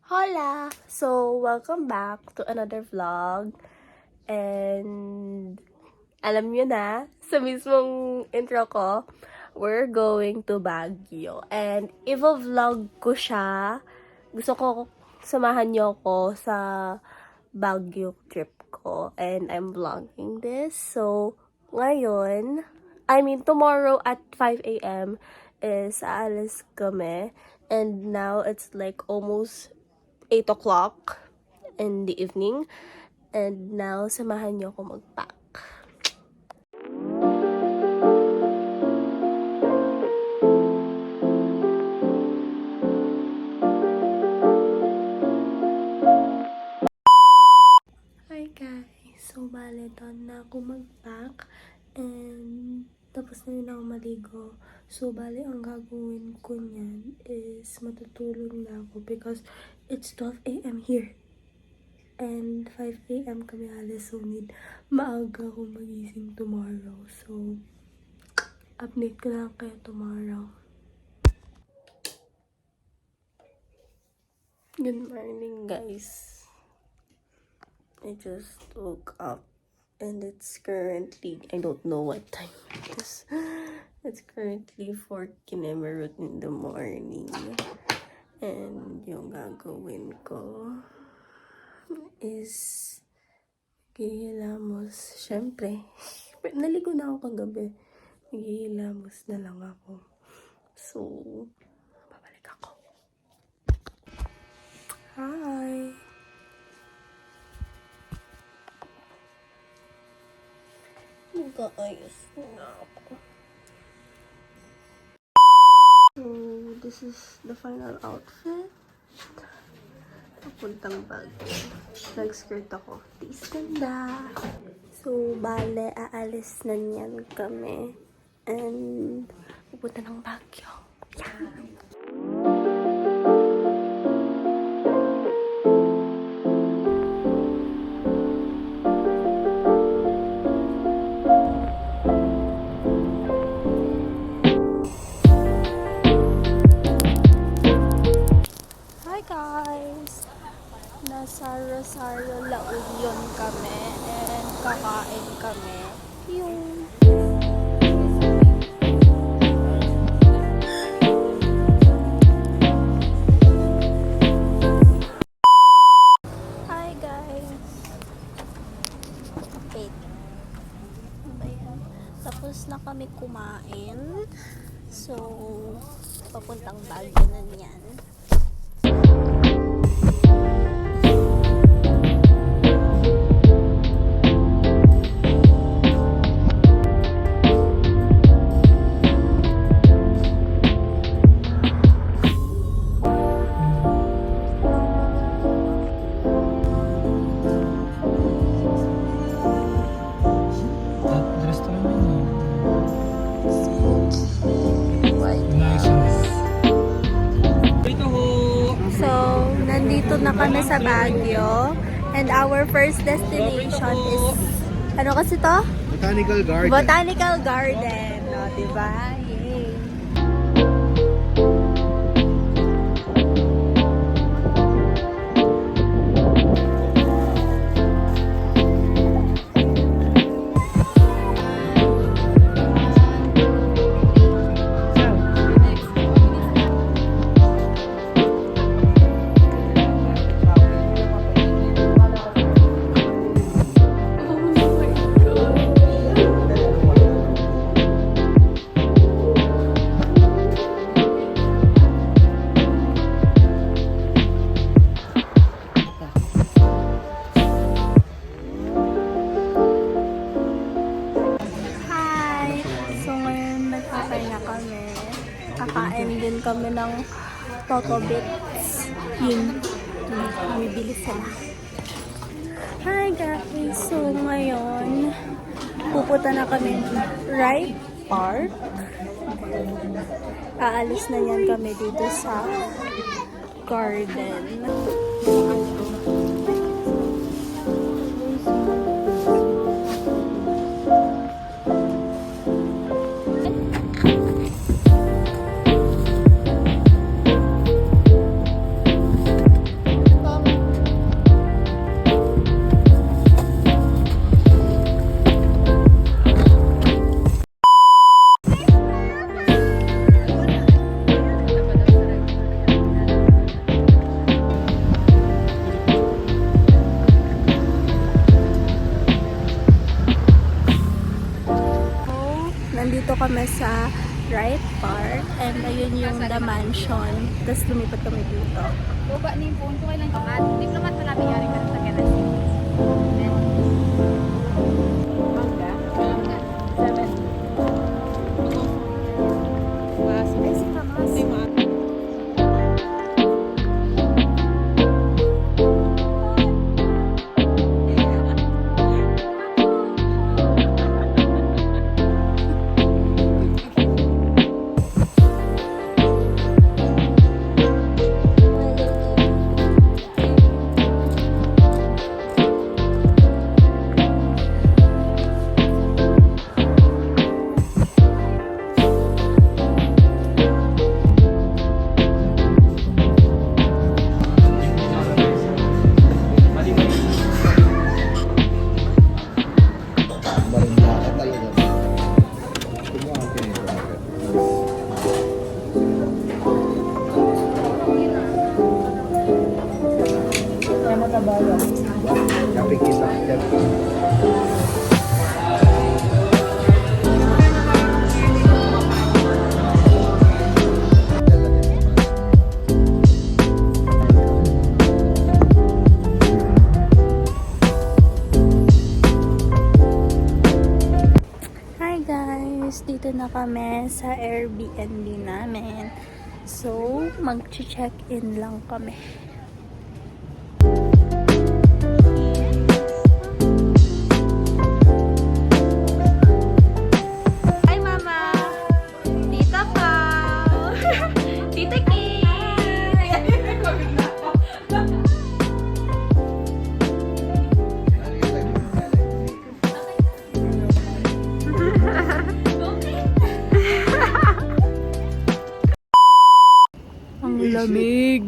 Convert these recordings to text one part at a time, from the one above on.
Hola! So, welcome back to another vlog. And, alam nyo na, sa mismong intro ko, we're going to Baguio. And, i-vlog ko siya. Gusto ko samahan nyo ko sa Baguio trip ko. And, I'm vlogging this. So, ngayon, tomorrow at 5 a.m. is aalis kami. And now, it's like almost 8 o'clock in the evening. And now, samahan niyo ako mag-pack. Hi guys! So, bale, done na ako mag-pack. And tapos na rin ako maligo. So, bale, ang gagawin ko niyan is matutulog na ako because it's 12 a.m. here. And 5 a.m. kami alis. So, maaga ako magising tomorrow. So, update ko lang kayo tomorrow. Good morning, guys. I just woke up. And it's currently, I don't know what time it is. It's currently 4 kinemerut in the morning. And yung gagawin ko is maghihilamos. Syempre, naligo na ako kagabi. Maghihilamos na lang ako. So, babalik ako. Hi! Mag-aayos na ako. So, this is the final outfit. Papuntang Baguio. Nag-skirt ako. Tis ganda! So, bale, aalis na niyan kami. And, pupunta ng Baguio. Yeah! Guys, nasa Rosario, La Union kami and kakain kami yung Hi guys, wait, tapos na kami kumain, so papuntang Baguio na yan. Nandito na kami sa Baguio and our first destination is ano kasi to? Botanical Garden. Botanical Garden, no, diba? Yay! Kakain din kami ng Toto Bits. Yun. Bumibili sila. Hi guys! So ngayon, pupunta na kami Wright Park. Aalis na yan kami dito sa garden. kami sa Wright Park and ayun yung The Mansion. Tapos lumipat kami dito. Boba ni phone ko kailan ka diplomat pa namin yari ka sa Quezon City. Mangga? Mangga. 7. Mas. Ay, si Kamas. Si Ma. Marimlaka talaga. Gusto mo ang pinito. Kaya matabayan. Kapi kita. Hi guys! Dito na kami sa Airbnb namin. So, mag-check-in lang kami. Hi Mama! Tita Pao! Tita Kim! Ang lamig!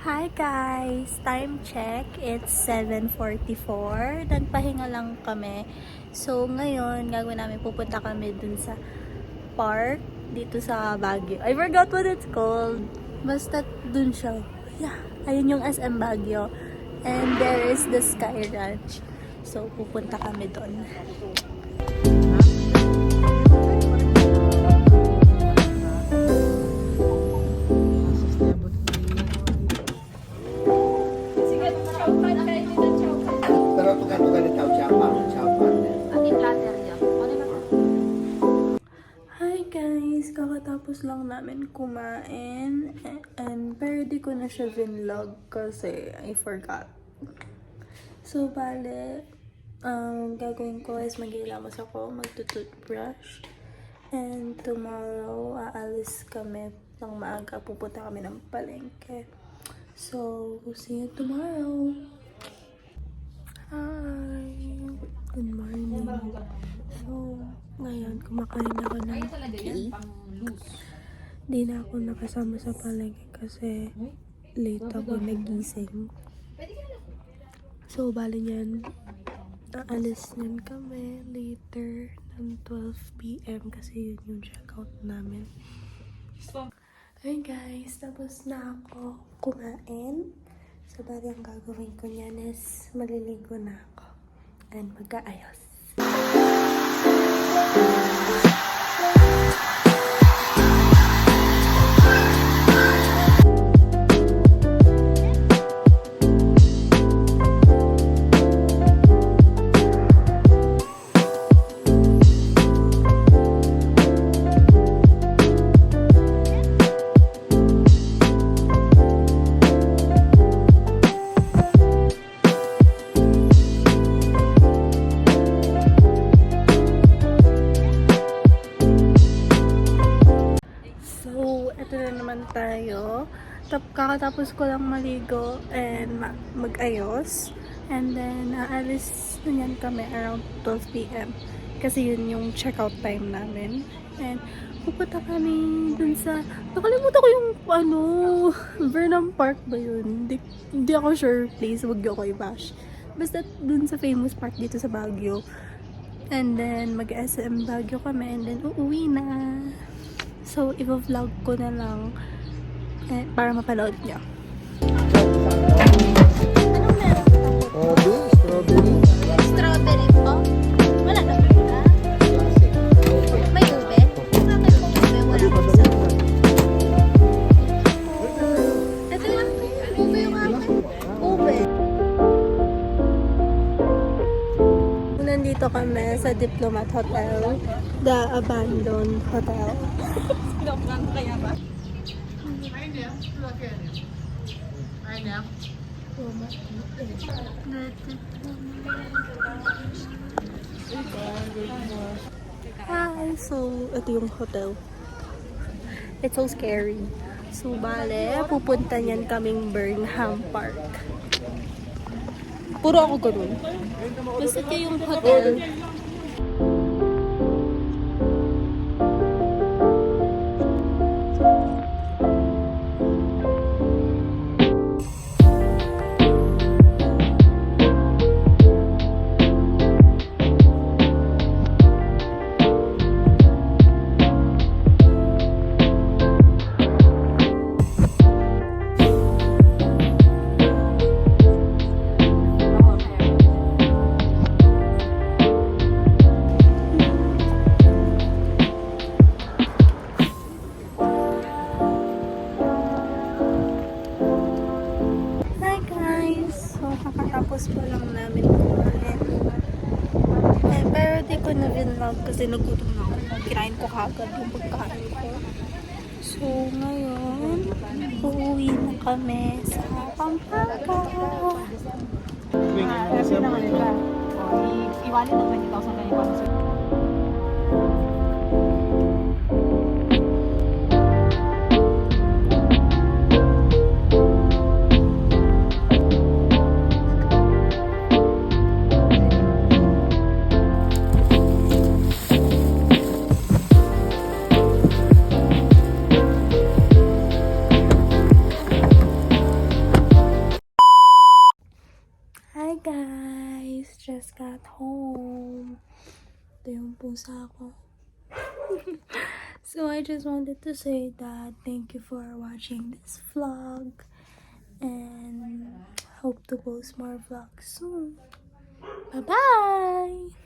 Hi guys! Time check. It's 7:44. Nagpahinga lang kami. So, ngayon, gagawin namin, pupunta kami dun sa park dito sa Baguio. I forgot what it's called. Basta dun siya. Yeah. Ayun yung SM Baguio. And there is the Sky Ranch. So, pupunta kami dun. Pero tukan-tukan ni Tao Chapa. Ati platter yun. Ano na? Hi guys! Kakatapos lang namin kumain. And pero di ko na siya vinlog kasi I forgot. So, bale, gagawin ko is maghilamos ako, magtutoothbrush. And tomorrow, aalis kami ng maaga. Pupunta kami ng palengke. So, see you tomorrow. Hi! Good morning. So, ngayon, kumakain ako ng cake. Di na ako nakasama sa palengke kasi late ako nagising. So, bali niyan, aalis niyan kami later ng 12 p.m. kasi yun yung checkout namin. Ayun guys, tapos na ako kumain. So, bali ang gagawin ko niyan is maliligo na ako and mag-aayos. Tayo. Kakatapos ko lang maligo and mag-ayos. And then, aalis na yan kami around 12 p.m. Kasi yun yung checkout time namin. And, pupunta kami dun sa, nakalimutan ko yung, Vernon Park ba yun? Hindi ako sure, please, wag niyo ako i-bash. Basta dun sa famous park dito sa Baguio. And then, mag-SM Baguio kami and then, uuwi na. So, i-vlog ko na lang para mapanood niyo. Strawberry. Strawberry po. Wala na ba? Classic. Okay. May ube? Bakit po ube? Wala po sa ito lang. Ube yung akin. Ube. Nandito kami sa Diplomat Hotel, the abandoned hotel. Hi! So, ito yung hotel. It's so scary. So, bale, pupunta niyan kaming Burnham Park. Puro ako ganun. Basta ito yung hotel. Hi guys! So, kakatapos pa lang namin kumain. Pero di ko na vlog kasi nagutom na ako. Kinain ko kagad yung pagkain ko. So, ngayon, uuwi na kami sa Pampanga. Kasi naman ka. Iwalin ng 20,000 kayo pa. Hi guys! Just got home. Ito yung pusa ko. So I just wanted to say that thank you for watching this vlog and hope to post more vlogs soon. Bye bye!